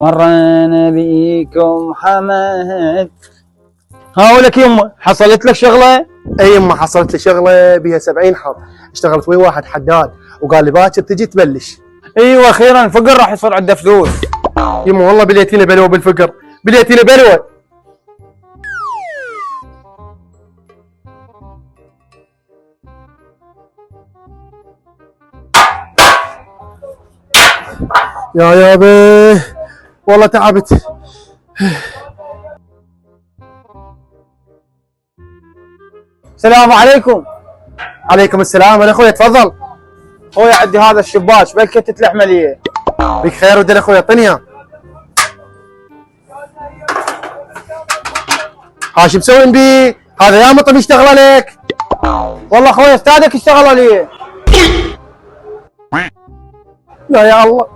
مرينا بيكم حمد. هاولك يمه حصلت لك شغله؟ اي يمه حصلت لي شغله بيها 70 حظ. اشتغلت ويا واحد حداد وقال لي باكر تجي تبلش. ايوه اخيرا فقر راح يصير عنده فلوس. يمه والله بليتينا بلوه بالفقر، بليتينا بلوه. يا يابا والله تعبت. السلام عليكم. عليكم السلام. انا اخوي تفضل. خويا عندي هذا الشباك بل كتة لحمه لي. بك خير ودنا اخوي اعطيني اياه. ها شو مسوين بيه؟ هذا يا مطم يشتغل عليك. والله خويا استاذك اشتغل لي. يا الله